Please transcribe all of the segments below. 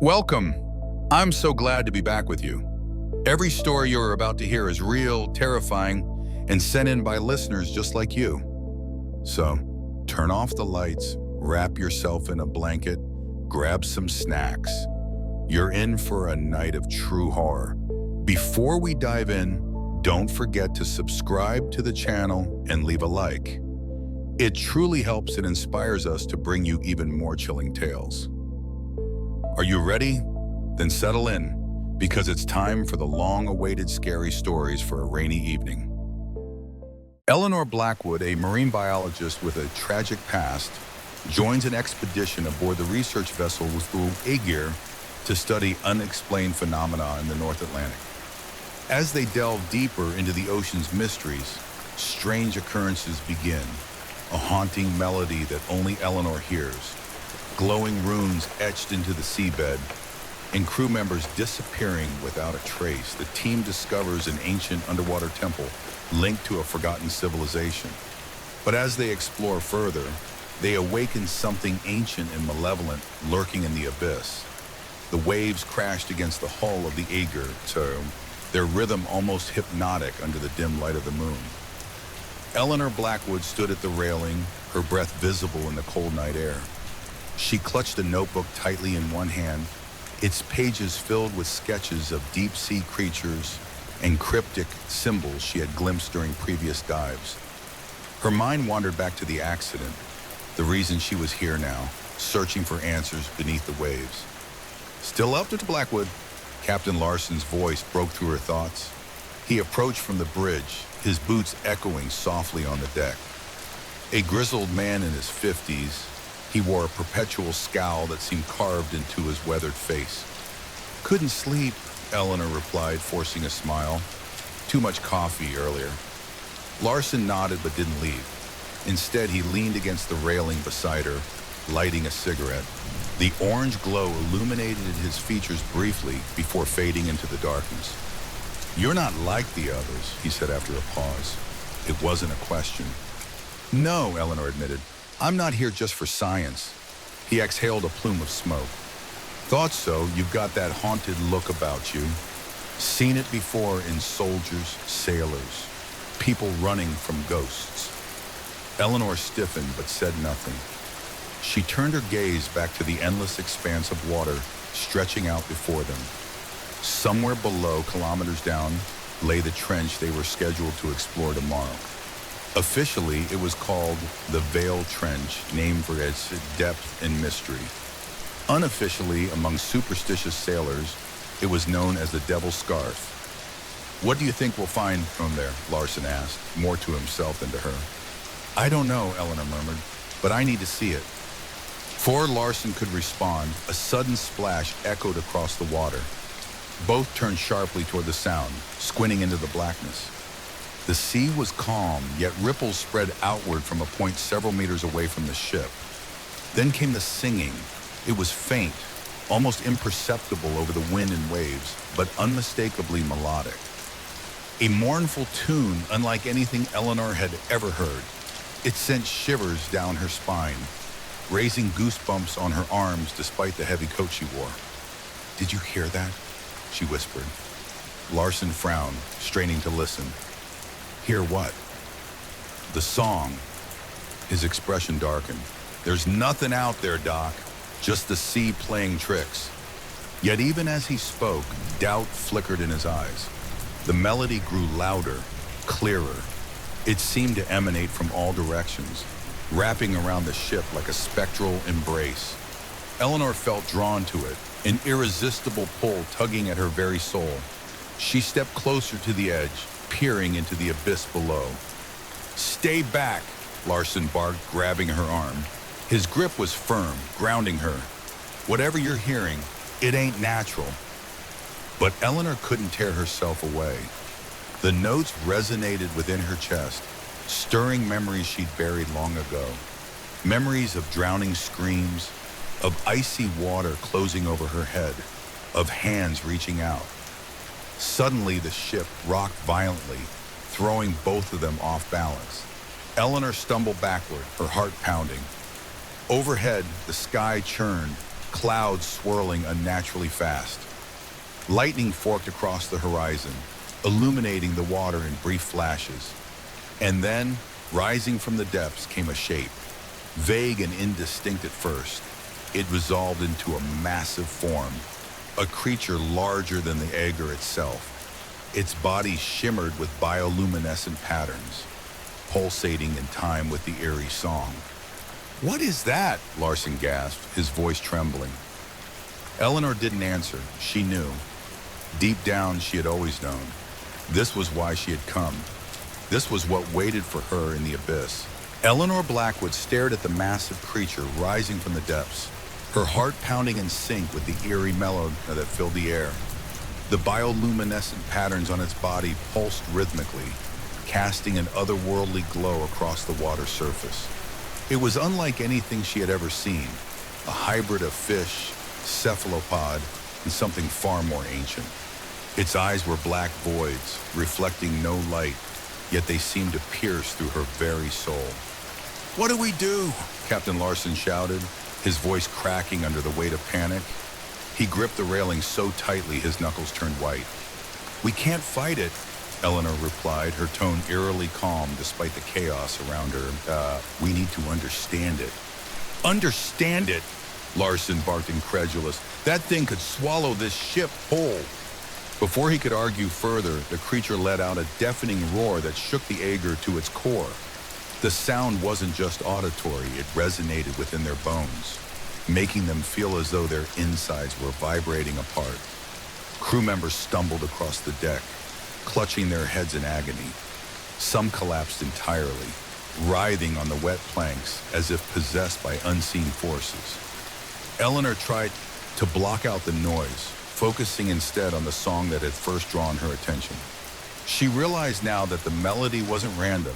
Welcome. I'm so glad to be back with you. Every story you're about to hear is real, terrifying, and sent in by listeners just like you. So, turn off the lights, wrap yourself in a blanket, grab some snacks. You're in for a night of true horror. Before we dive in, don't forget to subscribe to the channel and leave a like. It truly helps and inspires us to bring you even more chilling tales. Are you ready? Then settle in, because it's time for the long-awaited scary stories for a rainy evening. Eleanor Blackwood, a marine biologist with a tragic past, joins an expedition aboard the research vessel eerie to study unexplained phenomena in the North Atlantic. As they delve deeper into the ocean's mysteries, strange occurrences begin, a haunting melody that only Eleanor hears, glowing runes etched into the seabed, and crew members disappearing without a trace. The team discovers an ancient underwater temple linked to a forgotten civilization. But as they explore further, they awaken something ancient and malevolent lurking in the abyss. The waves crashed against the hull of the eerie, their rhythm almost hypnotic under the dim light of the moon. Eleanor Blackwood stood at the railing, her breath visible in the cold night air. She clutched a notebook tightly in one hand, its pages filled with sketches of deep-sea creatures and cryptic symbols she had glimpsed during previous dives. Her mind wandered back to the accident, the reason she was here now, searching for answers beneath the waves. "Still up, Mr. Blackwood?" Captain Larson's voice broke through her thoughts. He approached from the bridge, his boots echoing softly on the deck. A grizzled man in his 50s, he wore a perpetual scowl that seemed carved into his weathered face. "Couldn't sleep," Eleanor replied, forcing a smile. "Too much coffee earlier." Larson nodded but didn't leave. Instead, he leaned against the railing beside her, lighting a cigarette. The orange glow illuminated his features briefly before fading into the darkness. "You're not like the others," he said after a pause. It wasn't a question. "No," Eleanor admitted. "I'm not here just for science." He exhaled a plume of smoke. "Thought so. You've got that haunted look about you. Seen it before in soldiers, sailors, people running from ghosts." Eleanor stiffened but said nothing. She turned her gaze back to the endless expanse of water stretching out before them. Somewhere below, kilometers down, lay the trench they were scheduled to explore tomorrow. Officially, it was called the Veil Trench, named for its depth and mystery. Unofficially, among superstitious sailors, it was known as the Devil's Scarf. "What do you think we'll find from there?" Larson asked, more to himself than to her. "I don't know," Eleanor murmured, "but I need to see it." Before Larson could respond, a sudden splash echoed across the water. Both turned sharply toward the sound, squinting into the blackness. The sea was calm, yet ripples spread outward from a point several meters away from the ship. Then came the singing. It was faint, almost imperceptible over the wind and waves, but unmistakably melodic. A mournful tune unlike anything Eleanor had ever heard. It sent shivers down her spine, raising goosebumps on her arms despite the heavy coat she wore. "Did you hear that?" she whispered. Larson frowned, straining to listen. "Hear what?" "The song." His expression darkened. "There's nothing out there, Doc. Just the sea playing tricks." Yet even as he spoke, doubt flickered in his eyes. The melody grew louder, clearer. It seemed to emanate from all directions, wrapping around the ship like a spectral embrace. Eleanor felt drawn to it, an irresistible pull tugging at her very soul. She stepped closer to the edge, peering into the abyss below. "Stay back," Larson barked, grabbing her arm. His grip was firm, grounding her. "Whatever you're hearing, it ain't natural." But Eleanor couldn't tear herself away. The notes resonated within her chest, stirring memories she'd buried long ago. Memories of drowning screams, of icy water closing over her head, of hands reaching out. Suddenly, the ship rocked violently, throwing both of them off balance. Eleanor stumbled backward, her heart pounding. Overhead, the sky churned, clouds swirling unnaturally fast. Lightning forked across the horizon, illuminating the water in brief flashes. And then, rising from the depths, came a shape. Vague and indistinct at first, it resolved into a massive form, a creature larger than the Aegir itself. Its body shimmered with bioluminescent patterns, pulsating in time with the eerie song. "What is that?" Larson gasped, his voice trembling. Eleanor didn't answer. She knew. Deep down, she had always known. This was why she had come. This was what waited for her in the abyss. Eleanor Blackwood stared at the massive creature rising from the depths, her heart pounding in sync with the eerie melody that filled the air. The bioluminescent patterns on its body pulsed rhythmically, casting an otherworldly glow across the water surface. It was unlike anything she had ever seen, a hybrid of fish, cephalopod, and something far more ancient. Its eyes were black voids, reflecting no light, yet they seemed to pierce through her very soul. "What do we do?" Captain Larson shouted, his voice cracking under the weight of panic. He gripped the railing so tightly his knuckles turned white. "We can't fight it," Eleanor replied, her tone eerily calm despite the chaos around her. We need to understand it." "Understand it?" Larson barked incredulous. "That thing could swallow this ship whole." Before he could argue further, the creature let out a deafening roar that shook the Aegir to its core. The sound wasn't just auditory, it resonated within their bones, making them feel as though their insides were vibrating apart. Crew members stumbled across the deck, clutching their heads in agony. Some collapsed entirely, writhing on the wet planks as if possessed by unseen forces. Eleanor tried to block out the noise, focusing instead on the song that had first drawn her attention. She realized now that the melody wasn't random.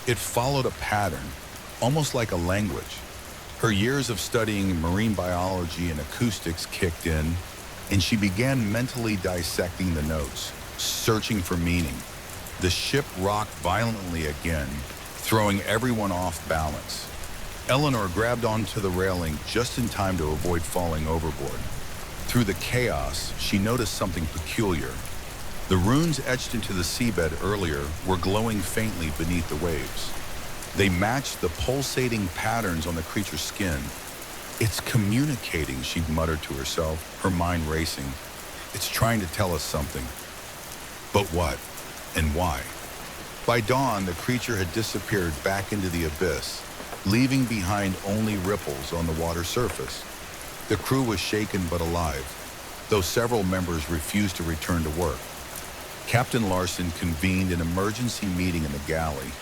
It followed a pattern, almost like a language. Her years of studying marine biology and acoustics kicked in, and she began mentally dissecting the notes, searching for meaning. The ship rocked violently again, throwing everyone off balance. Eleanor grabbed onto the railing just in time to avoid falling overboard. Through the chaos, she noticed something peculiar. The runes etched into the seabed earlier were glowing faintly beneath the waves. They matched the pulsating patterns on the creature's skin. "It's communicating," she muttered to herself, her mind racing. "It's trying to tell us something. But what? And why?" By dawn, the creature had disappeared back into the abyss, leaving behind only ripples on the water surface. The crew was shaken but alive, though several members refused to return to work. Captain Larson convened an emergency meeting in the galley,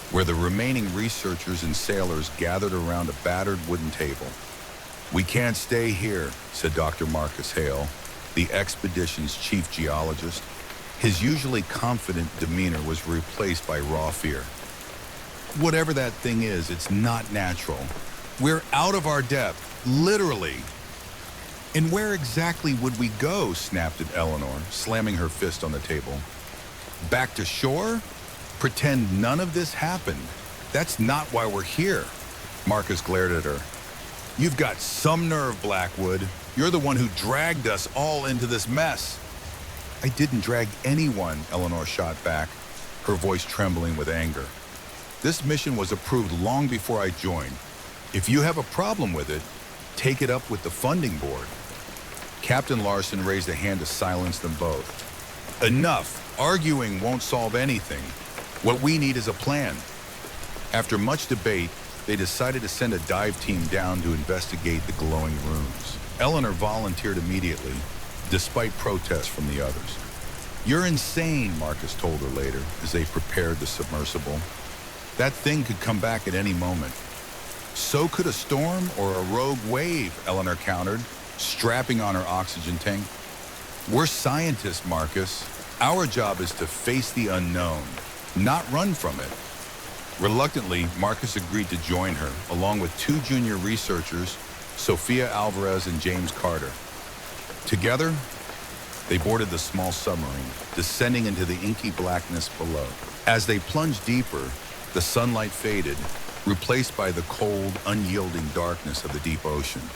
where the remaining researchers and sailors gathered around a battered wooden table. "We can't stay here," said Dr. Marcus Hale, the expedition's chief geologist. His usually confident demeanor was replaced by raw fear. "Whatever that thing is, it's not natural. We're out of our depth, literally." "And where exactly would we go?" snapped at Eleanor, slamming her fist on the table. "Back to shore? Pretend none of this happened. That's not why we're here." Marcus glared at her. "You've got some nerve, Blackwood. You're the one who dragged us all into this mess." "I didn't drag anyone," Eleanor shot back, her voice trembling with anger. "This mission was approved long before I joined. If you have a problem with it, take it up with the funding board." Captain Larson raised a hand to silence them both. "Enough! Arguing won't solve anything. What we need is a plan." After much debate, they decided to send a dive team down to investigate the glowing runes. Eleanor volunteered immediately, despite protests from the others. "You're insane," Marcus told her later as they prepared the submersible. "That thing could come back at any moment." "So could a storm or a rogue wave," Eleanor countered, strapping on her oxygen tank. "We're scientists, Marcus. Our job is to face the unknown, not run from it." Reluctantly, Marcus agreed to join her, along with two junior researchers, Sophia Alvarez and James Carter. Together, they boarded the small submarine, descending into the inky blackness below. As they plunged deeper, the sunlight faded, replaced by the cold, unyielding darkness of the deep ocean.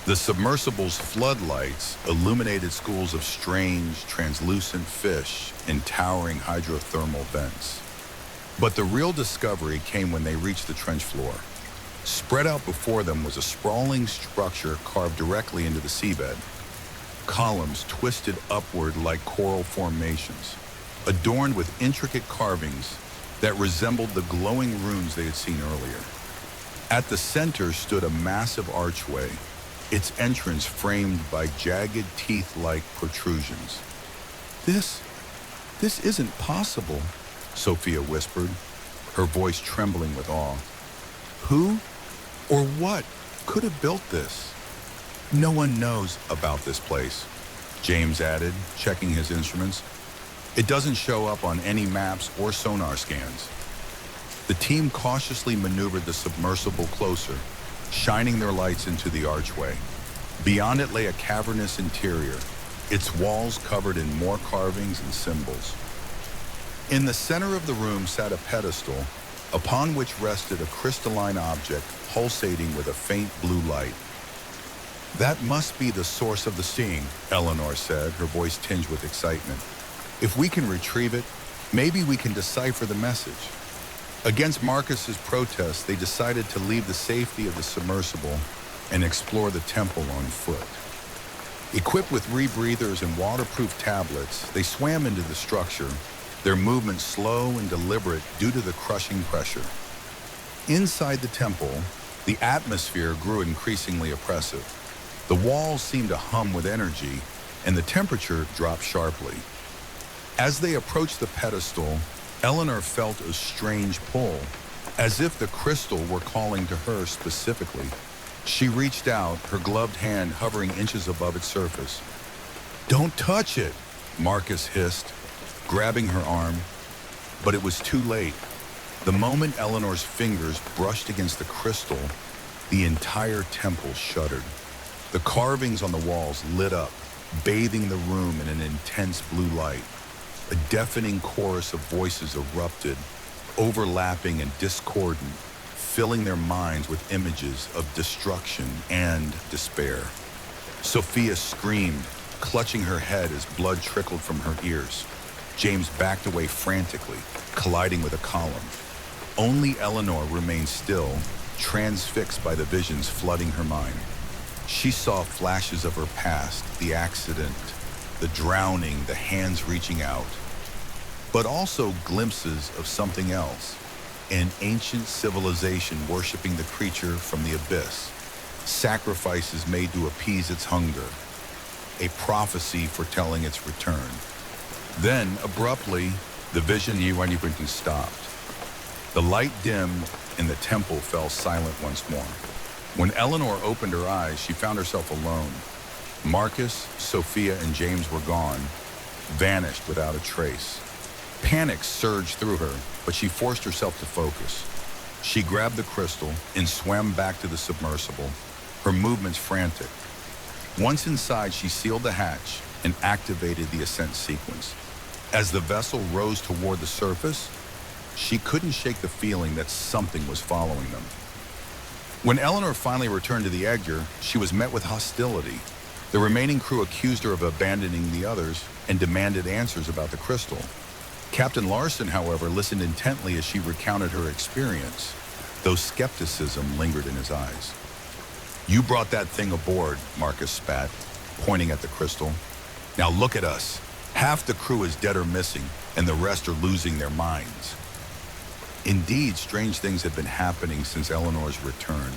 The submersible's floodlights illuminated schools of strange, translucent fish in towering hydrothermal vents. But the real discovery came when they reached the trench floor. Spread out before them was a sprawling structure carved directly into the seabed. Columns twisted upward like coral formations, adorned with intricate carvings that resembled the glowing runes they had seen earlier. At the center stood a massive archway, its entrance framed by jagged teeth-like protrusions. This isn't possible, Sophia whispered, her voice trembling with awe. Who or what could have built this? No one knows about this place, James added, checking his instruments. It doesn't show up on any maps or sonar scans. The team cautiously maneuvered the submersible closer, shining their lights into the archway. Beyond it lay a cavernous interior, its walls covered in more carvings and symbols. In the center of the room sat a pedestal, upon which rested a crystalline object pulsating with a faint blue light. That must be the source of the seeing, Eleanor said, her voice tinged with excitement. If we can retrieve it, maybe we can decipher the message. Against Marcus's protest, they decided to leave the safety of the submersible and explore the temple on foot. Equipped with rebreathers and waterproof tablets, they swam into the structure, their movements slow and deliberate due to the crushing pressure. Inside the temple, the atmosphere grew increasingly oppressive. The walls seemed to hum with energy, and the temperature dropped sharply. As they approached the pedestal, Eleanor felt a strange pull, as if the crystal were calling to her specifically. She reached out, her gloved hand hovering inches above its surface. "Don't touch it," Marcus hissed, grabbing her arm. But it was too late. The moment Eleanor's fingers brushed against the crystal, the entire temple shuddered. The carvings on the walls lit up, bathing the room in an intense blue light. A deafening chorus of voices erupted, overlapping and discordant, filling their minds with images of destruction and despair. Sophia screamed, clutching her head as blood trickled from her ears. James backed away frantically, colliding with a column. Only Eleanor remained still, transfixed by the visions flooding her mind. She saw flashes of her past, the accident, the drowning, the hands reaching out, but also glimpses of something else, an ancient civilization worshiping the creature from the abyss, sacrifices made to appease its hunger, a prophecy foretelling its return. Then, abruptly, the vision stopped. The light dimmed and the temple fell silent once more. When Eleanor opened her eyes, she found herself alone. Marcus, Sophia, and James were gone, vanished without a trace. Panic surged through her, but she forced herself to focus. She grabbed the crystal and swam back to the submersible, her movements frantic. Once inside, she sealed the hatch and activated the ascent sequence. As the vessel rose toward the surface, she couldn't shake the feeling that something was following them. When Eleanor finally returned to the Edgar, she was met with hostility. The remaining crew accused her of abandoning the others and demanded answers about the crystal. Captain Larson, however, listened intently as she recounted her experience, though skepticism lingered in his eyes. "You brought that thing aboard," Marcus spat, pointing at the crystal. "Now look at us. Half the crew is dead or missing, and the rest are losing their minds." Indeed, strange things had been happening since Eleanor's return.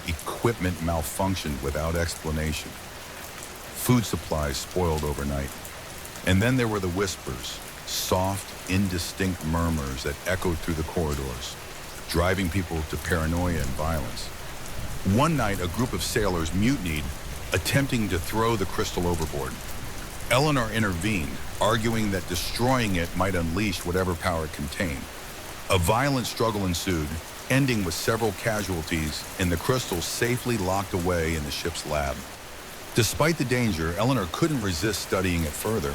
Equipment malfunctioned without explanation. Food supplies spoiled overnight. And then there were the whispers, soft, indistinct murmurs that echoed through the corridors, driving people to paranoia and violence. One night, a group of sailors mutinied, attempting to throw the crystal overboard. Eleanor intervened, arguing that destroying it might unleash whatever power it contained. A violent struggle ensued, ending with several casualties and the crystal safely locked away in the ship's lab. Despite the danger, Eleanor couldn't resist studying it further.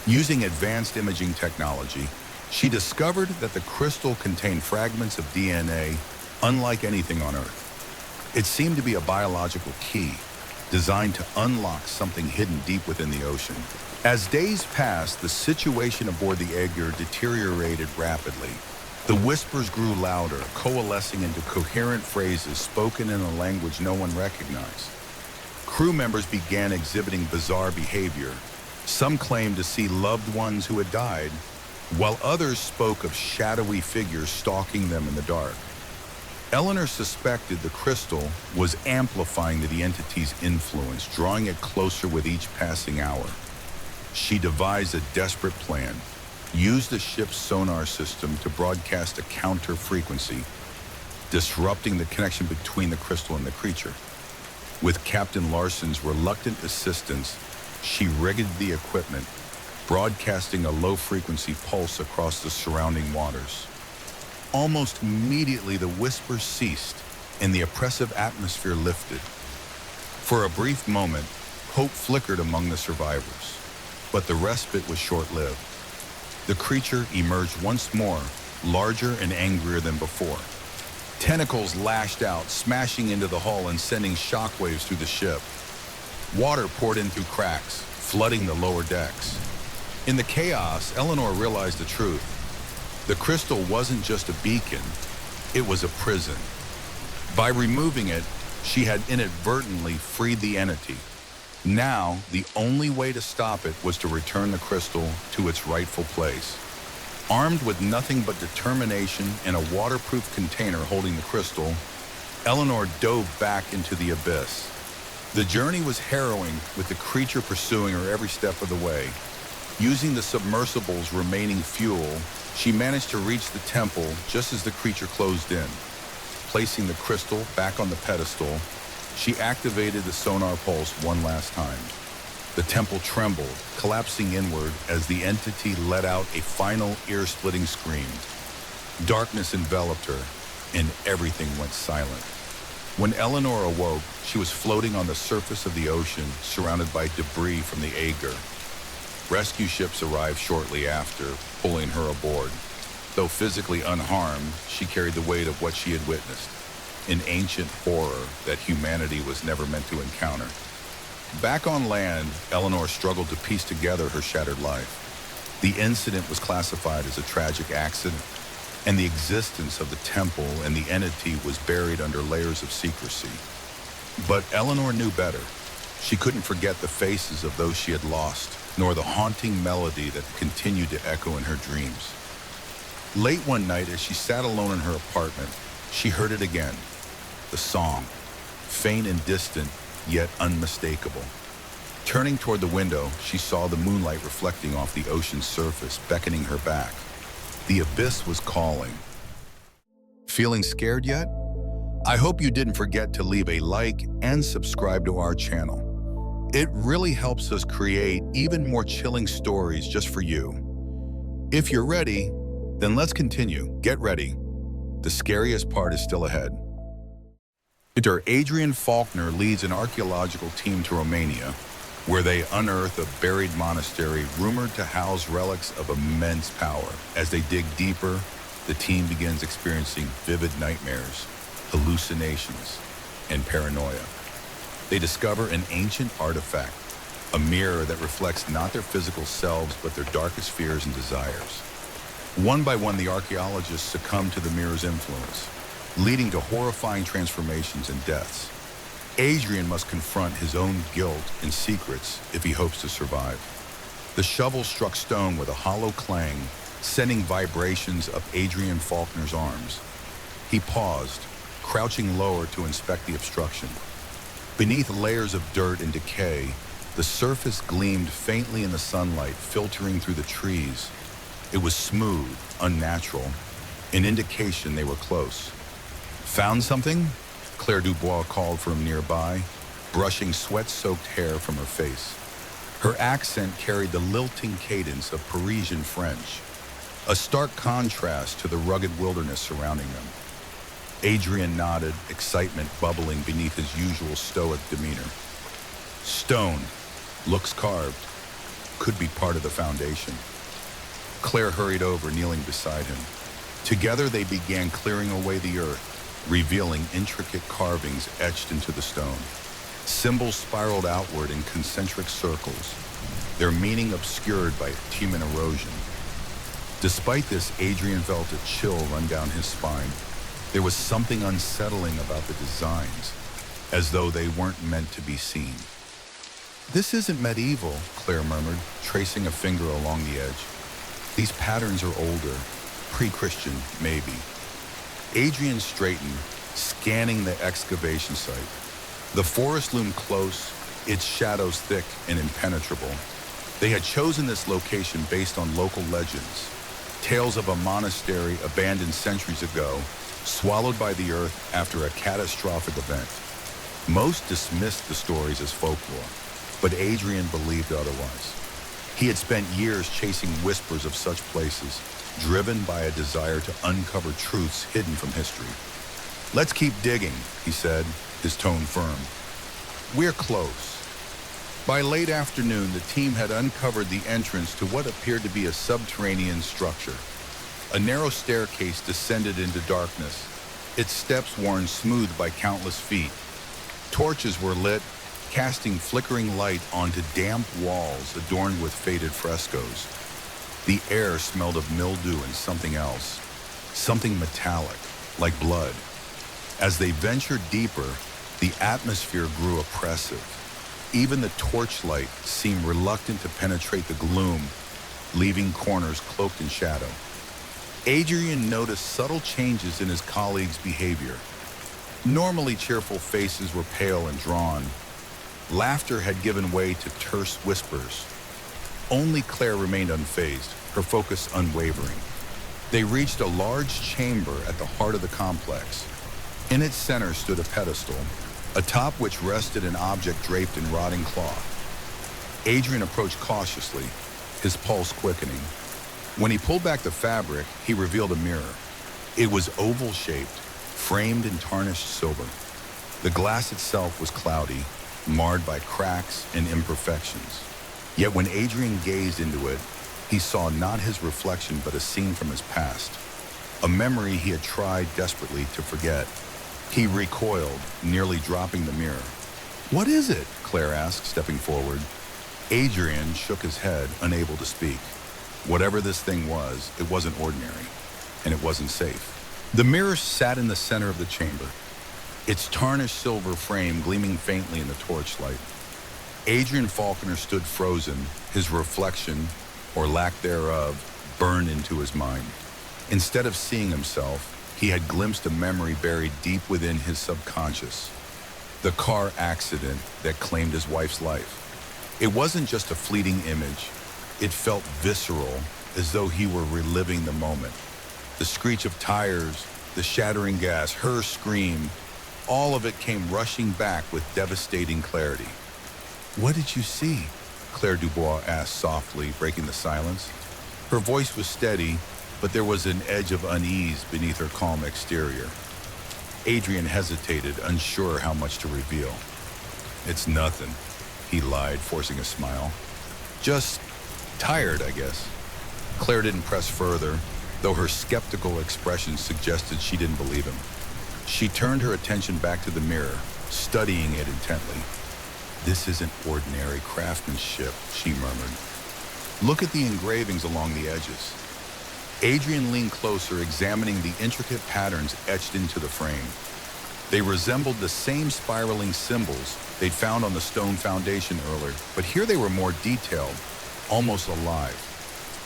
Using advanced imaging technology, she discovered that the crystal contained fragments of DNA unlike anything on Earth. It seemed to be a biological key, designed to unlock something hidden deep within the ocean. As days passed, the situation aboard the Edgar deteriorated rapidly. The whispers grew louder, coalescing into coherent phrases spoken in a language no one recognized. Crew members began exhibiting bizarre behavior. Some claimed to see loved ones who had died, while others spoke of shadowy figures stalking them in the dark. Eleanor suspected the crystal was amplifying the entity's influence, drawing it closer with each passing hour. She devised a desperate plan, used the ship's sonar system to broadcast a counter frequency, disrupting the connection between the crystal and the creature. With Captain Larson's reluctant assistance, she rigged the equipment, broadcasting a low-frequency pulse across the surrounding waters. Almost immediately, the whispers ceased, and the oppressive atmosphere lifted. For a brief moment, hope flickered among the survivors, but the respite was short-lived. The creature emerged once more, larger and angrier than before. Tentacles lashed out, smashing into the hull and sending shockwaves through the ship. Water poured in through cracks, flooding the lower decks. In the chaos, Eleanor realized the truth. The crystal wasn't just a beacon, it was a prison. By removing it, she had inadvertently freed the entity. Now, the only way to stop it was to return the crystal to its rightful place. Armed with nothing but determination and a waterproof container holding the crystal, Eleanor dove back into the abyss. The journey was harrowing, with the creature pursuing her every step of the way. Using the submersible's remaining fuel, she managed to reach the temple just as the creature closed in. Placing the crystal back on the pedestal, she activated the sonar pulse one last time. The temple trembled, collapsing inward as the entity let out a final ear-splitting scream. Darkness enveloped her, and everything went silent. When Eleanor awoke, she was floating on the surface of the ocean, surrounded by debris from the Aegir. Rescue ships arrived shortly after, pulling her aboard. Though physically unharmed, she carried the weight of what she had witnessed, an ancient horror that humanity was never meant to encounter. Back on land, Eleanor struggled to piece together her shattered life. The incident was classified as a tragic accident, and the existence of the temple and the entity was buried under layers of secrecy. But Eleanor knew better. She couldn't forget the faces of those she had lost, nor the haunting melody that continued to echo in her dreams. Late one night, as she sat alone in her apartment, she heard it again. The song, faint and distant, yet unmistakable. Turning toward the window, she saw the moonlight reflecting off the ocean's surface, beckoning her back. The abyss was calling. Feeling scared yet? I hope you didn't forget to leave a like and subscribe to our channel. It really helps us create even more chilling stories just for you. If you're ready, then let's continue. Get ready. The scariest part is still ahead. Adrian Faulkner leads an archaeological team to Romania, where they unearth a buried monastery rumored to house relics of immense power. As they dig deeper, the team begins experiencing vivid nightmares, hallucinations, and paranoia. They discover an ancient artifact, a mirror that reflects not their physical selves, but their darkest fears and desires. One by one, the archaeologists succumb to the mirror's influence, leading to horrifying transformations and deaths. Adrian must confront his own guilt and secrets if he hopes to survive. The shovel struck stone with a hollow clang, sending vibrations up Adrian Faulkner's arms. He paused, crouching lower to inspect the obstruction. Beneath layers of dirt and decay, the surface gleamed faintly in the sunlight, filtering through the trees. It was smooth, unnatural, an indication they were close. Found something? Claire Dubois called from nearby, brushing sweat-soaked hair from her face. Her accent carried the lilting cadence of Parisian French, a stark contrast to the rugged wilderness surrounding them. Adrian nodded, excitement bubbling beneath his usual stoic demeanor. Stone, looks carved, could be part of the foundation. Claire hurried over, kneeling beside him. Together they began clearing away the earth, revealing intricate carvings etched into the stone. Symbols spiraled outward in concentric circles, their meaning obscured by human erosion. Despite this, Adrian felt a chill run down his spine. There was something unsettling about the designs, as though they weren't meant to be seen. "This isn't medieval," Claire murmured, tracing a finger along the edge. "These patterns are older, pre-Christian, maybe." Adrian straightened, scanning the excavation site. The forest loomed close, its shadows thick and impenetrable. They had chosen this location based on local legends, tales of a monastery abandoned centuries ago, swallowed by the earth after a catastrophic event. Most dismissed the stories as folklore, but Adrian believed otherwise. He had spent years chasing whispers of such places, driven by a desire to uncover truths hidden from history. "Let's keep digging," he said, his tone firm. "We're close." By late afternoon, the team had uncovered the entrance to what appeared to be a subterranean structure. A narrow staircase descended into darkness, its steps worn smooth by countless feet. Torches were lit, casting flickering light onto damp walls adorned with faded frescoes. The air smelled of mildew and something else, something metallic, like blood. As they ventured deeper, the atmosphere grew oppressive. Even the torchlight seemed reluctant to penetrate the gloom, leaving corners cloaked in shadow. Adrian noticed subtle changes in his colleagues' behavior. Normally cheerful faces were pale and drawn. Laughter had given way to terse whispers. Only Claire remained unfazed, her focus unwavering. They reached a large chamber at the heart of the complex. In its center stood a pedestal, atop which rested an object draped in rotting cloth. Adrian approached cautiously, his pulse quickening. When he pulled back the fabric, he revealed a mirror. It was oval-shaped, framed in tarnished silver. The glass itself was cloudy, marred by cracks and imperfections. Yet when Adrian gazed into it, he saw not his reflection but a scene from his past, a memory he had tried desperately to forget. He recoiled, nearly dropping the mirror. "What is it?" Claire asked, stepping forward. Adrian shook his head, unable to speak. Whatever this thing was, it wasn't ordinary, and it wasn't safe. The mirror sat in the center of the chamber, its tarnished silver frame gleaming faintly in the torchlight. Adrian Faulkner stood frozen, his reflection, or lack thereof, burned into his mind. Instead of seeing himself, he had glimpsed a memory buried deep within his subconscious. The car accident that claimed his wife's life. It wasn't just a fleeting image. It felt visceral, as though he were reliving the moment. The screech of tires, the shattering gas, her scream, all of it came rushing back with devastating clarity. "What did you see?" Claire Dubois asked softly, breaking the silence. Her voice was steady, but there was an edge of unease beneath her calm exterior. Adrian hesitated, unsure how much to reveal. "It's nothing," he lied, forcing a smile. "Just tired, I guess." Claire didn't press further, though her skeptical expression suggested she didn't believe him. She turned her attention back to the mirror, studying it intently. "This isn't ordinary craftsmanship," she murmured. "Look at the engravings along the edges." Adrian leaned closer, examining the intricate patterns etched into the frame. They resembled the same spiraling symbols they'd found on the stone foundation earlier, but here they were more detailed, almost alive.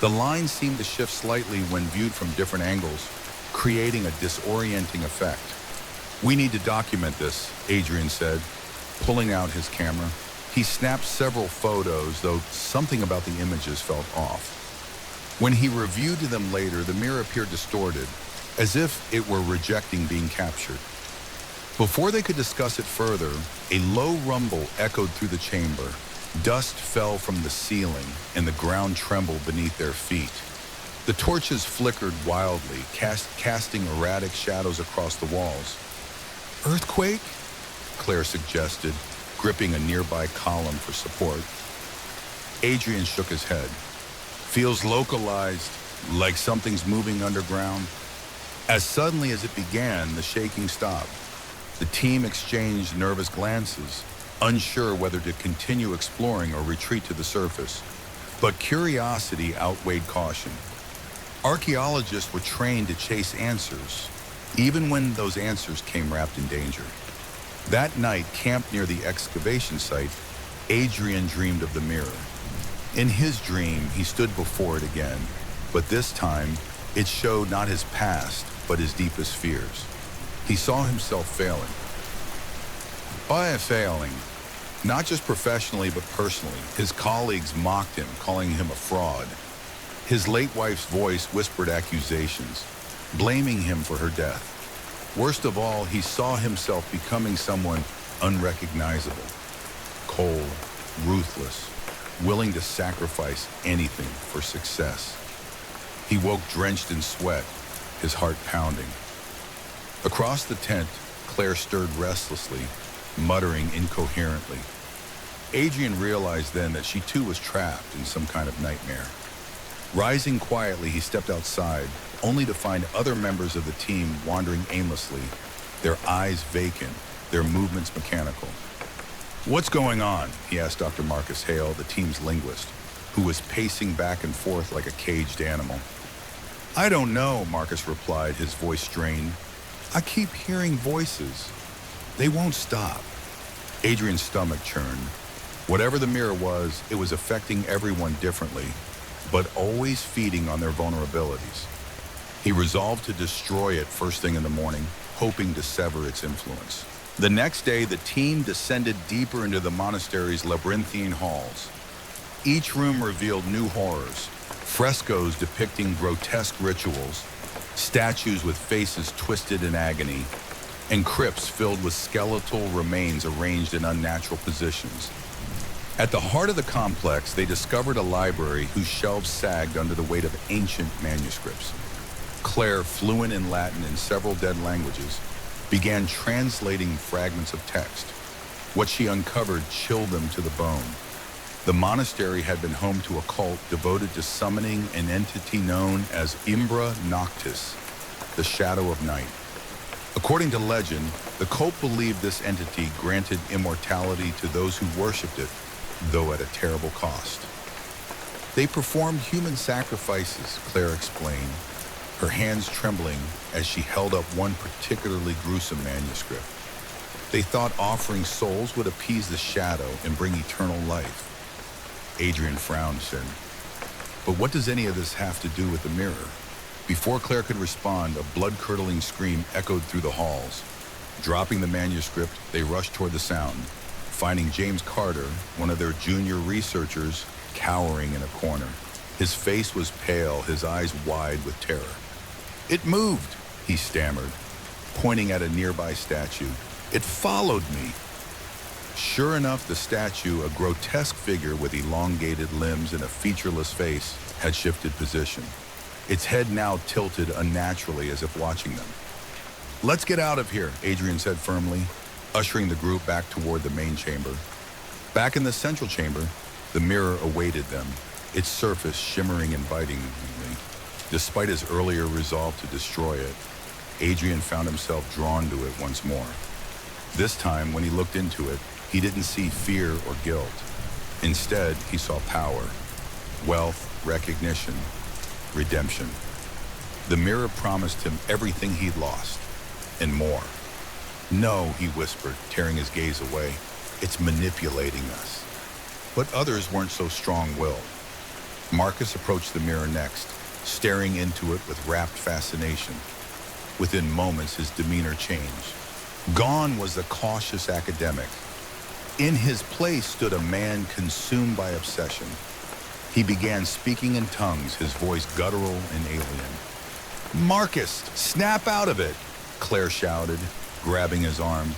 The lines seemed to shift slightly when viewed from different angles, creating a disorienting effect. "We need to document this," Adrian said, pulling out his camera. He snapped several photos, though something about the images felt off. When he reviewed them later, the mirror appeared distorted, as if it were rejecting being captured. Before they could discuss it further, a low rumble echoed through the chamber. Dust fell from the ceiling, and the ground trembled beneath their feet. The torches flickered wildly, casting erratic shadows across the walls. "Earthquake?" Claire suggested, gripping a nearby column for support. Adrian shook his head. "Feels localized, like something's moving underground." As suddenly as it began, the shaking stopped. The team exchanged nervous glances, unsure whether to continue exploring or retreat to the surface. But curiosity outweighed caution. Archaeologists were trained to chase answers, even when those answers came wrapped in danger. That night, camped near the excavation site, Adrian dreamed of the mirror. In his dream, he stood before it again, but this time, it showed not his past, but his deepest fears. He saw himself failing. By failing, not just professionally, but personally, his colleagues mocked him, calling him a fraud. His late wife's voice whispered accusations, blaming him for her death. Worst of all, he saw himself becoming someone unrecognizable, cold, ruthless, willing to sacrifice anything for success. He woke drenched in sweat, his heart pounding. Across the tent, Claire stirred restlessly, muttering incoherently. Adrian realized then that she too was trapped in some kind of nightmare. Rising quietly, he stepped outside, only to find other members of the team wandering aimlessly, their eyes vacant, their movements mechanical. "What's going on?" he asked Dr. Marcus Hale, the team's linguist, who was pacing back and forth like a caged animal. "I don't know," Marcus replied, his voice strained. "I keep hearing voices. They won't stop." Adrian's stomach churned. Whatever the mirror was, it was affecting everyone differently, but always feeding on their vulnerabilities. He resolved to destroy it first thing in the morning, hoping to sever its influence. The next day, the team descended deeper into the monastery's labyrinthine halls. Each room revealed new horrors, frescoes depicting grotesque rituals, statues with faces twisted in agony, and crypts filled with skeletal remains arranged in unnatural positions. At the heart of the complex, they discovered a library whose shelves sagged under the weight of ancient manuscripts. Claire, fluent in Latin and several dead languages, began translating fragments of text. What she uncovered chilled them to the bone. The monastery had been home to a cult devoted to summoning an entity known as Umbra Noctis, the shadow of night. According to legend, the cult believed this entity granted immortality to those who worshipped it, though at a terrible cost. They performed human sacrifices, Claire explained, her hands trembling as she held up one particularly gruesome manuscript. They thought offering souls would appease the shadow and bring eternal life. Adrian frowned, said, "But what does any of this have to do with the mirror?" Before Claire could respond, a blood-curdling scream echoed through the halls. Dropping the manuscript, they rushed toward the sound, finding James Carter, one of their junior researchers, cowering in a corner. His face was pale, his eyes wide with terror. "It moved," he stammered, pointing at a nearby statue. "It followed me." Sure enough, the statue, a grotesque figure with elongated limbs and a featureless face, had shifted position. Its head now tilted unnaturally as if watching them. "Let's get out of here," Adrian said firmly, ushering the group back toward the main chamber. Back in the central chamber, the mirror awaited them, its surface shimmering invitingly. Despite his earlier resolve to destroy it, Adrian found himself drawn to it once more. This time, when he looked into it, he didn't see fear or guilt. Instead, he saw power, wealth, recognition, redemption. The mirror promised him everything he'd lost, and more. "No," he whispered, tearing his gaze away. "It's manipulating us." But others weren't so strong-willed. Marcus approached the mirror next, staring into it with rapt fascination. Within moments, his demeanor changed. Gone was the cautious academic. In his place stood a man consumed by obsession. He began speaking in tongues, his voice guttural and alien. "Marcus, snap out of it!" Claire shouted, grabbing his arm.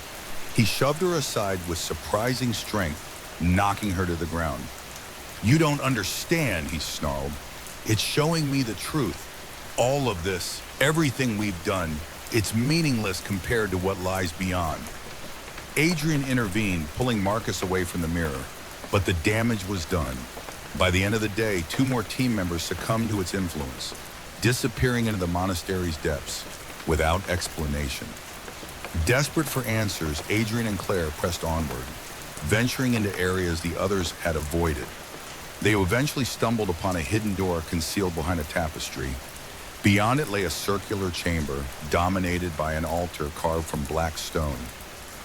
He shoved her aside with surprising strength, knocking her to the ground. "You don't understand," he snarled. "It's showing me the truth. All of this, everything we've done, it's meaningless compared to what lies beyond." Adrian intervened, pulling Marcus away from the mirror, but the damage was done. By the end of the day, 2 more team members succumbed to its influence, disappearing into the monastery's depths without explanation. Desperate for answers, Adrian and Claire pressed onward. venturing into areas the others had avoided. They eventually stumbled upon a hidden door concealed behind a tapestry. Beyond it lay a circular chamber, dominated by an altar carved from black stone.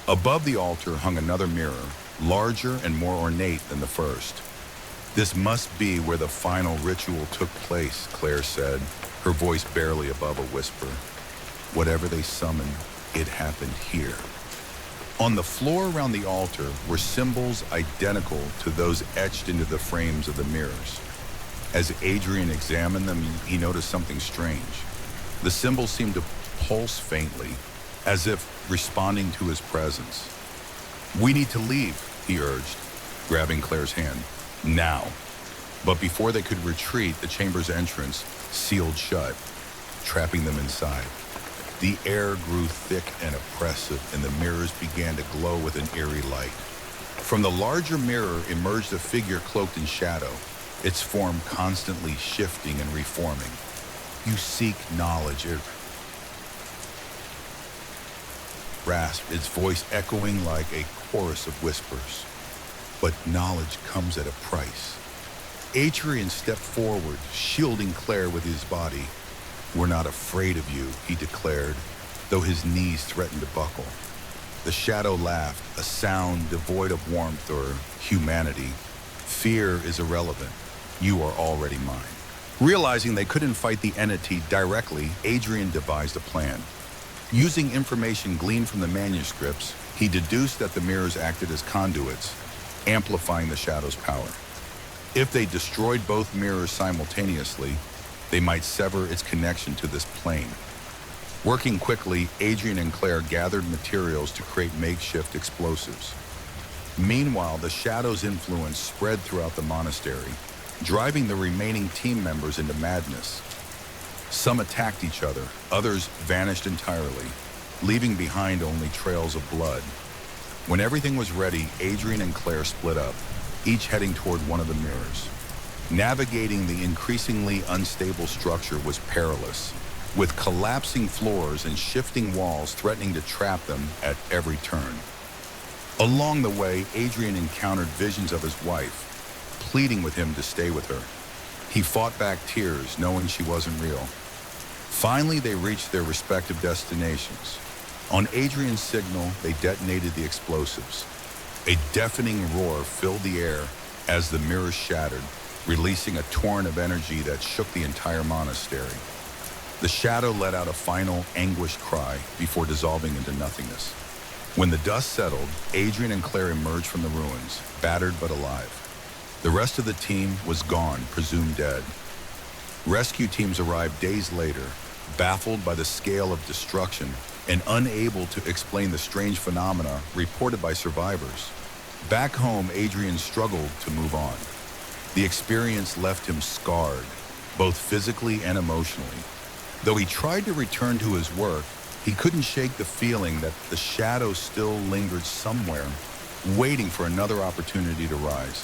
Above the altar hung another mirror, larger and more ornate than the first. "This must be where the final ritual took place," Claire said, her voice barely above a whisper. "Whatever they summoned, it happened here." On the floor around the altar were symbols identical to those etched into the frames of the mirrors. As Adrian examined them, he noticed something strange. The symbols seemed to pulse faintly, as if responding to his presence. "We need to leave," he urged, grabbing Claire's hand. "Now." But before they could retreat, the chamber's entrance sealed shut, trapping them inside. The air grew thick and oppressive, and the mirrors began to glow with an eerie light. From the larger mirror emerged a figure cloaked in shadow, its form constantly shifting and reforming. "You seek knowledge," it rasped, its voice echoing like a chorus of whispers. "But knowledge comes at a price." Adrian stepped forward, shielding Claire with his body. "We're not afraid of you," he declared, though his knees threatened to buckle. The shadow laughed, a sound devoid of warmth or humanity. "Fear is irrelevant. You are already mine." Realizing they couldn't fight the entity directly, Adrian devised a plan. Using information gleaned from the manuscripts, he deduced that the mirrors acted as conduits, amplifying the shadow's power. If they destroyed both mirrors simultaneously, they might sever its connection to this plane. Working quickly, Adrian and Claire gathered materials to create makeshift explosives. Meanwhile, the shadow's influence spread throughout the monastery, driving the remaining team members into madness. Some attacked each other, others vanished entirely, leaving behind only trails of blood. When everything was ready, Adrian and Claire split up, each heading toward one of the mirrors. Navigating the increasingly unstable structure was perilous, with collapsing floors and shifting walls threatening to trap them at every turn. Along the way, Adrian encountered visions of his wife, pleading with him to stay with her. He fought back tears, knowing she wasn't real. Finally, they reached their respective destinations. On Adrian's signal, they detonated the explosives. A deafening roar filled the air as the mirrors shattered, releasing a torrent of energy that shook the entire monastery. The shadow let out a final, anguished cry before dissolving into nothingness. When the dust settled, Adrian and Claire emerged from the ruins, battered but alive. The rest of the team was gone, presumed dead. Rescue teams arrived days later, baffled by the scale of destruction and unable to explain the strange phenomena reported by survivors. Back home, Adrian struggled to move on. The experience left him scarred, both physically and emotionally. Though he tried to return to his work, he couldn't shake the feeling that the shadow still lingered somewhere, waiting for another opportunity to rise.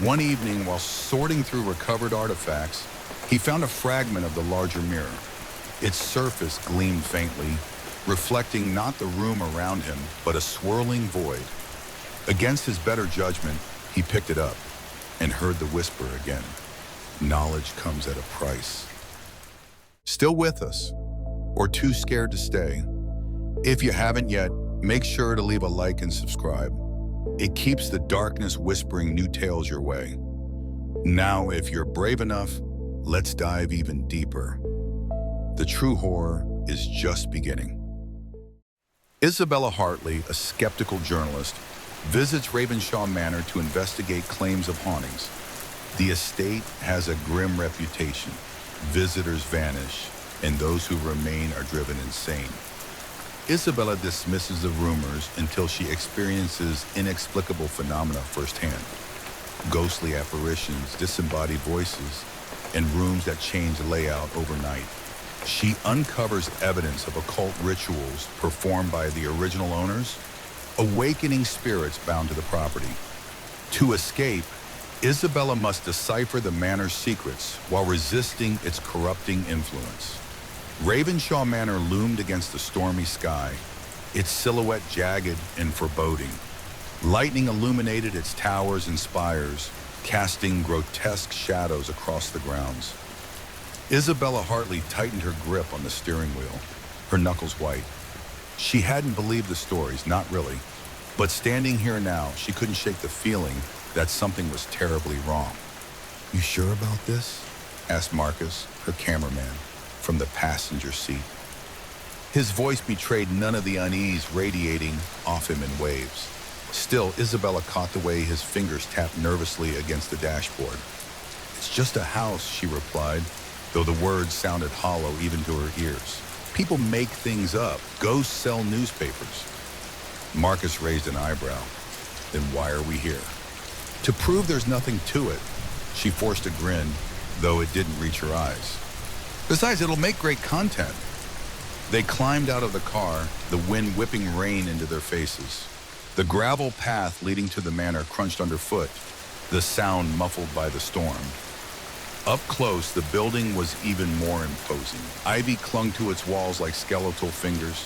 One evening, while sorting through recovered artifacts, he found a fragment of the larger mirror. Its surface gleamed faintly, reflecting not the room around him, but a swirling void. Against his better judgment, he picked it up and heard the whisper again. "Knowledge comes at a price." Still with us, or too scared to stay? If you haven't yet, make sure to leave a like and subscribe. It keeps the darkness whispering new tales your way. Now, if you're brave enough, let's dive even deeper. The true horror is just beginning. Isabella Hartley, a skeptical journalist, visits Ravenshaw Manor to investigate claims of hauntings. The estate has a grim reputation. Visitors vanish, and those who remain are driven insane. Isabella dismisses the rumors until she experiences inexplicable phenomena firsthand. Ghostly apparitions, disembodied voices, and rooms that change layout overnight. She uncovers evidence of occult rituals performed by the original owners, awakening spirits bound to the property. To escape, Isabella must decipher the manor's secrets while resisting its corrupting influence. Ravenshaw Manor loomed against the stormy sky, its silhouette jagged and foreboding. Lightning illuminated its towers and spires, casting grotesque shadows across the grounds. Isabella Hartley tightened her grip on the steering wheel, her knuckles white. She hadn't believed the stories, not really. But standing here now, she couldn't shake the feeling that something was terribly wrong. "You sure about this?" asked Marcus, her cameraman, from the passenger seat. His voice betrayed none of the unease radiating off him in waves. Still, Isabella caught the way his fingers tapped nervously against the dashboard. "It's just a house," she replied, though the words sounded hollow even to her ears. "People make things up. Ghosts sell newspapers." Marcus raised an eyebrow. "Then why are we here?" "To prove there's nothing to it." She forced a grin, though it didn't reach her eyes. "Besides, it'll make great content." They climbed out of the car, the wind whipping rain into their faces. The gravel path leading to the manor crunched underfoot, the sound muffled by the storm. Up close, the building was even more imposing. Ivy clung to its walls like skeletal fingers,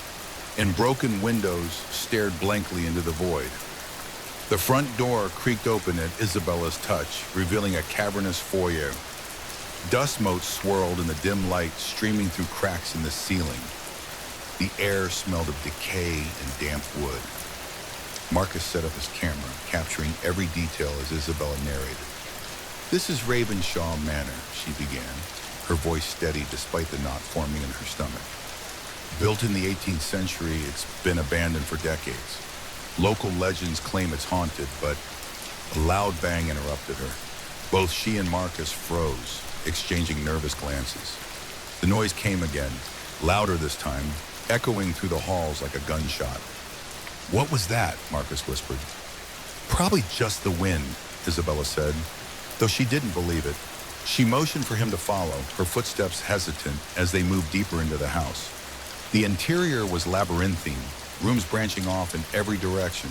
and broken windows stared blankly into the void. The front door creaked open at Isabella's touch, revealing a cavernous foyer. Dust motes swirled in the dim light streaming through cracks in the ceiling. The air smelled of decay and damp wood. Marcus set up his camera, capturing every detail as Isabella narrated. "This is Ravenshaw Manor," she began, her voice steady despite the knot forming in her stomach. "Built in the 18th century, it's been abandoned for decades. Local legends claim it's haunted, but..." A loud bang interrupted her. Both she and Marcus froze, exchanging nervous glances. The noise came again, louder this time, echoing through the halls like a gunshot. "What was that?" Marcus whispered. "Probably just the wind," Isabella said, though she didn't believe it. She motioned for him to follow, her footsteps hesitant as they moved deeper into the house. The interior was labyrinthine, rooms branching off in every direction.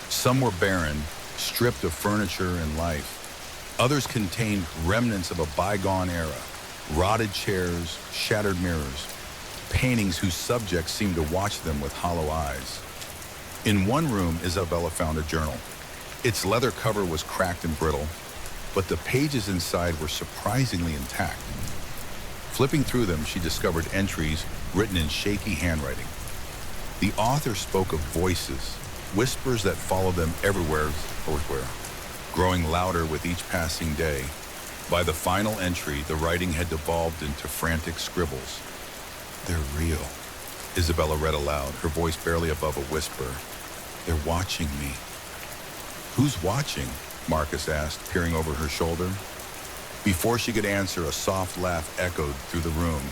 Some were barren, stripped of furniture and life. Others contained remnants of a bygone era, rotted chairs, shattered mirrors, paintings whose subjects seemed to watch them with hollow eyes. In one room, Isabella found a journal. Its leather cover was cracked and brittle, but the pages inside were surprisingly intact. Flipping through them, she discovered entries written in shaky handwriting. The author spoke of voices, whispers that followed them everywhere, growing louder with each passing day. By the final entry, the writing had devolved into frantic scribbles. "They're real," Isabella read aloud, her voice barely above a whisper. "They're watching me." "Who's watching?" Marcus asked, peering over her shoulder. Before she could answer, a soft laugh echoed through the room.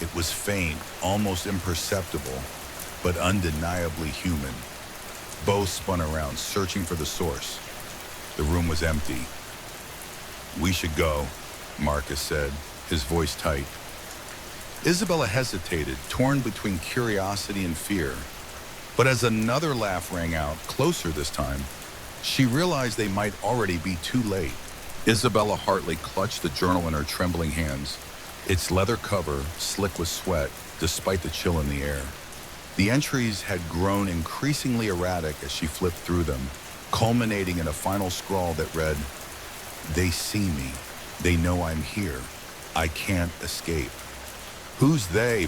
It was faint, almost imperceptible, but undeniably human. Both spun around, searching for the source. The room was empty. "We should go," Marcus said, his voice tight. Isabella hesitated, torn between curiosity and fear. But as another laugh rang out, closer this time, she realized they might already be too late. Isabella Hartley clutched the journal in her trembling hands, its leather cover slick with sweat despite the chill in the air. The entries had grown increasingly erratic as she flipped through them, culminating in a final scrawl that read, "They see me. They know I'm here. I can't escape." "Who's they,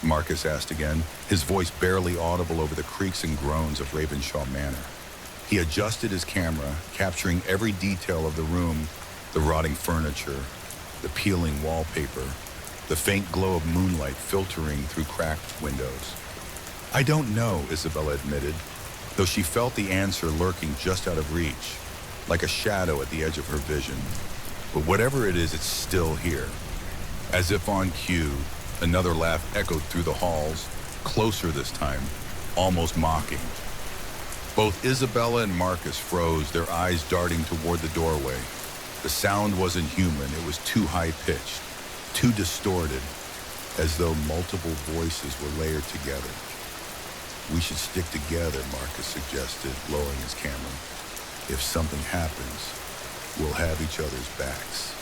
Marcus asked again, his voice barely audible over the creaks and groans of Ravenshaw Manor. He adjusted his camera, capturing every detail of the room, the rotting furniture, the peeling wallpaper, the faint glow of moonlight filtering through cracked windows. "I don't know," Isabella admitted, though she felt the answer lurking just out of reach, like a shadow at the edge of her vision. "But whatever it is, it's still here." As if on cue, another laugh echoed through the halls, closer this time, almost mocking. Both Isabella and Marcus froze, their eyes darting toward the doorway. The sound wasn't human, it was too high-pitched, too distorted, as though multiple voices were layered together. "We should stick together," Marcus suggested, lowering his camera. "If something happens, we'll have each other's backs."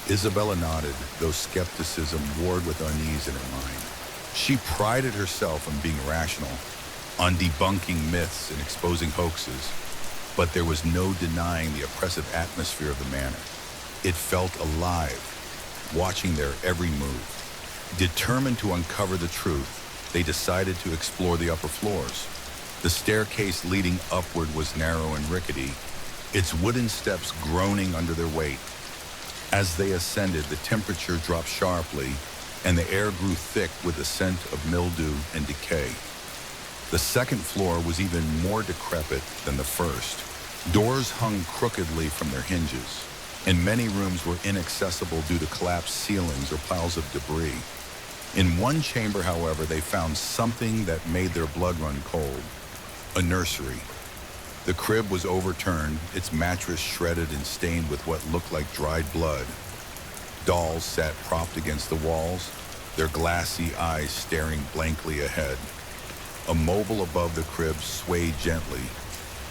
Isabella nodded, though skepticism warred with unease in her mind. She prided herself on being rational, on debunking myths and exposing hoaxes, but there was no denying the oppressive atmosphere of the manor. It felt alive, watching their every move. Determined to uncover the truth, they decided to explore the upper floors. The staircase leading upward was narrow and rickety, its wooden steps groaning under their weight. As they ascended, the temperature dropped sharply, and the air grew thick with the scent of mildew and decay. The second floor was even more decrepit than the first. Doors hung crookedly from their hinges, and many rooms were inaccessible due to collapsed ceilings or piles of debris. In one chamber, however, they found something that made their blood run cold: a nursery. The crib was overturned, its mattress shredded and stained with what looked like dried blood. Dolls sat propped against the walls, their glassy eyes staring blankly ahead. A mobile above the crib swayed gently,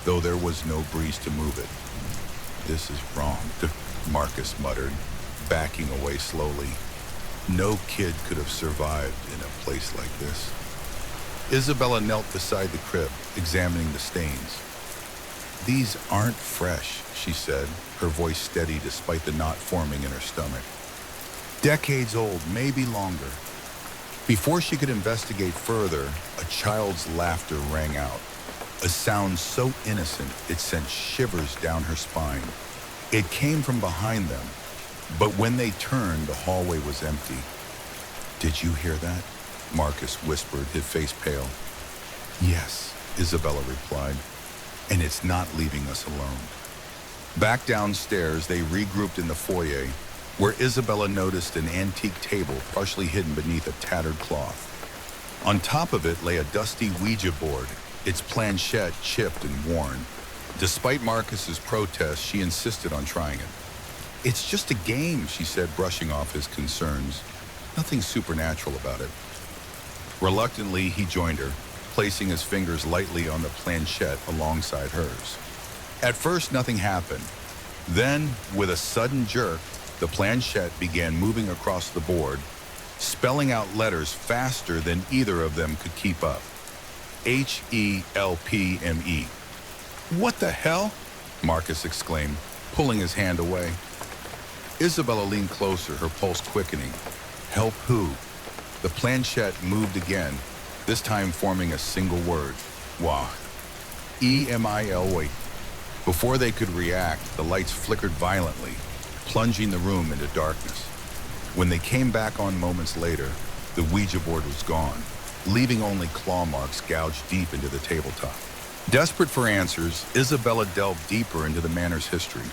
though there was no breeze to move it. "This is wrong," Marcus muttered, backing away slowly. No kid could have survived in a place like this. Isabella knelt beside the crib, examining the stains. "These aren't fresh," she said, her voice steady despite the knot forming in her stomach. "Decades old, maybe longer." Before she could investigate further, a child's laughter rang out, a sound so innocent it sent shivers down her spine. It came from behind them, but when they turned, the hallway was empty. "Did you hear that?" Marcus whispered, his face pale. "Yes," Isabella replied, "and it's not leaving us alone." Back downstairs, they regrouped in the foyer, where Isabella noticed an antique table partially hidden beneath a tattered cloth. On top of it lay a dusty Ouija board, its planchette chipped and worn. Despite Marcus's protest, she insisted on trying it. "It's just a game," she said, brushing off his concerns. "Nothing supernatural about it." Reluctantly, he joined her, placing his fingers lightly on the planchette alongside hers. At first, nothing happened. Then, with a sudden jerk, the planchette began moving across the board, spelling out letters faster than either of them could keep up. "Helpme. "What the hell?" Marcus exclaimed, pulling his hand away. Isabella leaned closer, her pulse quickening. "Help who?" The planchette moved again, this time forming a single word: "Wah." "Emil, wait." Before they could react, the lights flickered violently, plunging the room into darkness. When they came back on moments later, the Ouija board was gone, leaving only claw marks gouged deep into the tabletop. Desperate for answers, Isabella delved deeper into the manor's history.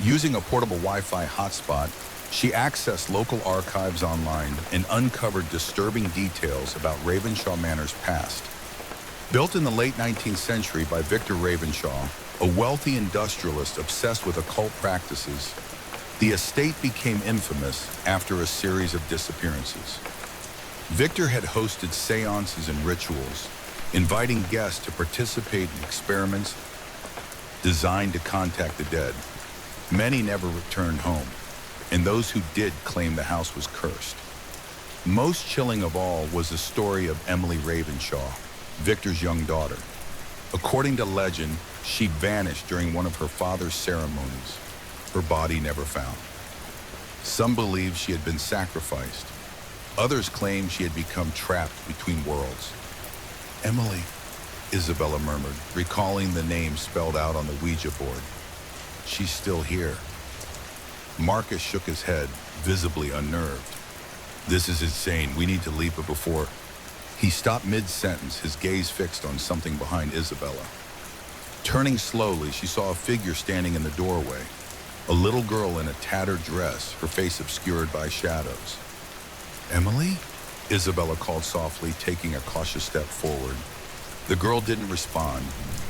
Using a portable Wi-Fi hotspot, she accessed local archives online and uncovered disturbing details about Ravenshaw Manor's past. Built in the late 19th century by Victor Ravenshaw, a wealthy industrialist obsessed with occult practices, the estate became infamous after a series of disappearances. Victor had hosted seances and rituals, inviting guests to participate in experiments designed to contact the dead. Many never returned home, and those who did claimed the house was cursed. Most chilling of all was the story of Emily Ravenshaw, Victor's young daughter. According to legend, she vanished during one of her father's ceremonies, her body never found. Some believed she had been sacrificed. Others claimed she had become trapped between worlds. "Emily," Isabella murmured, recalling the name spelled out on the Ouija board. "She's still here." Marcus shook his head, visibly unnerved. "This is insane. We need to leave it before..." He stopped mid-sentence, his gaze fixed on something behind Isabella. Turning slowly, she saw a figure standing in the doorway, a little girl in a tattered dress, her face obscured by shadows. "Emily?" Isabella called softly, taking a cautious step forward. The girl didn't respond.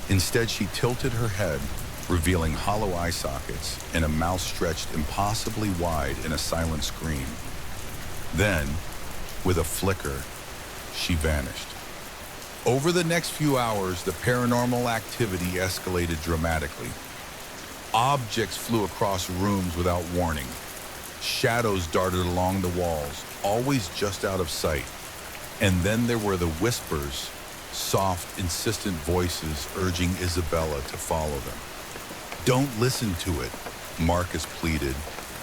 Instead, she tilted her head, revealing hollow eye sockets and a mouth stretched impossibly wide in a silent scream. Then, with a flicker, she vanished. Over the next few hours, the paranormal activity escalated dramatically. Objects flew across rooms without warning. Shadows darted along the walls, always just out of sight. And then there were the whispers, soft, insistent voices urging Isabella to follow them. "Don't listen to it," Marcus pleaded,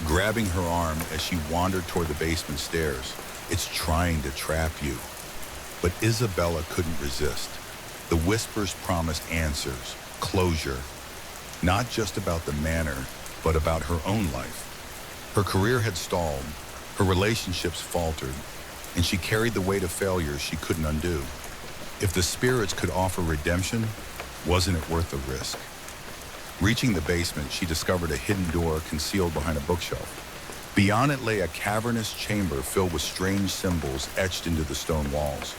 grabbing her arm as she wandered toward the basement stairs. "It's trying to trap you." But Isabella couldn't resist. The whispers promised answers, closure, not just about the manor, but about her own life. Her career had stalled, her relationships faltered, and she carried the weight of failures she couldn't undo. If the spirits could offer redemption, wasn't it worth the risk? Reaching the basement, she discovered a hidden door concealed behind a bookshelf. Beyond it lay a cavernous chamber filled with strange symbols etched into the stone walls.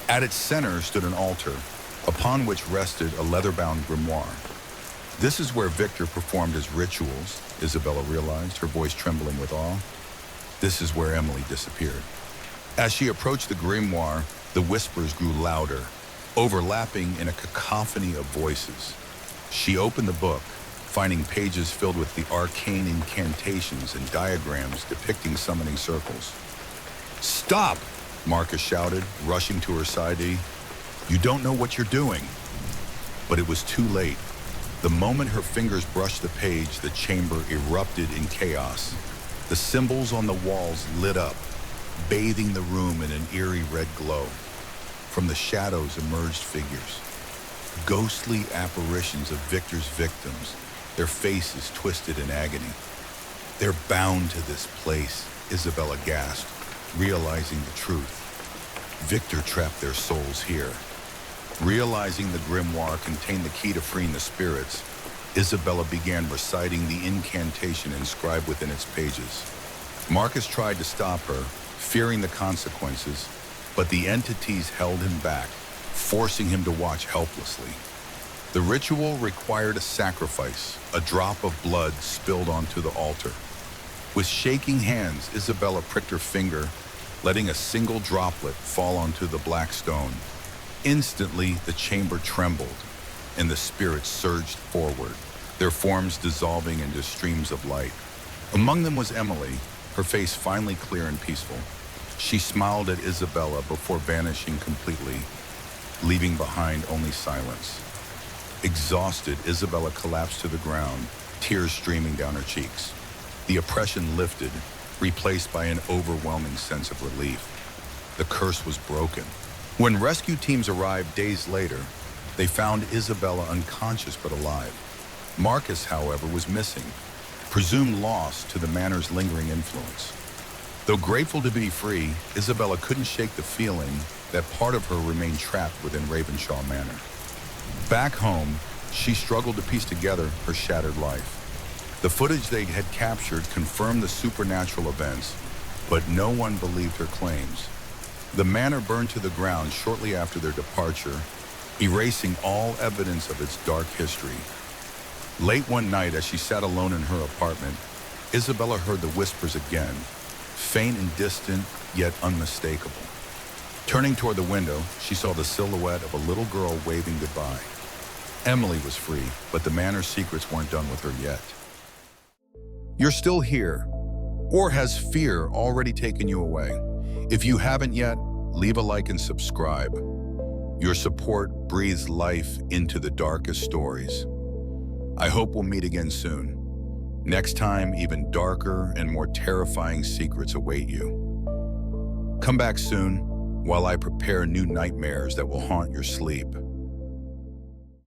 At its center stood an altar, upon which rested a leather-bound grimoire. "This is where Victor performed his rituals," Isabella realized, her voice trembling with awe. "This is where Emily disappeared." As she approached the grimoire, the whispers grew louder, overlapping in a cacophony of voices. She opened the book, finding pages filled with the arcane incantations and diagrams depicting summoning circles. "Stop!" Marcus shouted, rushing to her side. "You don't know what you're doing." But it was too late. The moment her fingers brushed the page, the chamber erupted in chaos. The symbols on the walls lit up, bathing the room in an eerie red glow. From the shadows emerged figures, ghostly apparitions of Victor's victims, their faces twisted in agony. "They're bound to this place," Isabella gasped, realizing the truth. Victor trapped their souls here. Realizing the grimoire contained the key to freeing the spirits, Isabella began reciting the incantation inscribed within its pages. Marcus tried to stop her, fearing the consequences, but the entities held him back, forcing him to watch helplessly. The ritual required a sacrifice, a drop of blood spilled onto the altar. With shaking hands, Isabella pricked her finger, letting a single droplet fall onto the black stone. Instantly, the chamber trembled, and the spirits surged forward, their forms dissolving into streams of light. Among them was Emily, her face finally clear and peaceful. She smiled at Isabella before vanishing completely, leaving behind only silence. Exhausted, Isabella collapsed to the ground, tears streaming down her cheeks. The oppression lifted, replaced by an overwhelming sense of relief. The curse was broken. When rescue teams arrived days later, they found Isabella unconscious but alive. Marcus, however, was missing, presumed lost to the manor's lingering influence. Though grateful to be free, Isabella couldn't shake the feeling that part of her remained trapped within Ravenshaw Manor. Back home, she struggled to piece together her shattered life. The footage they had captured confirmed the supernatural events, but no one believed her claims. The manor burned to the ground shortly after their departure, erasing all evidence of its dark history. Late one night, as she sat alone in her apartment, Isabella heard the whispers again, faint and distant, yet unmistakable. Turning toward the window, she saw the silhouette of a little girl waving goodbye. Emily was free, but the manor's secrets weren't done with her yet. You're still here, or has fear already taken you away? If you haven't yet, leave a like and subscribe. Your support breathes life into the darkest stories. I hope we'll meet again soon. Next time, even darker and more terrifying secrets await you. Come back soon while I prepare new nightmares that will haunt your sleep.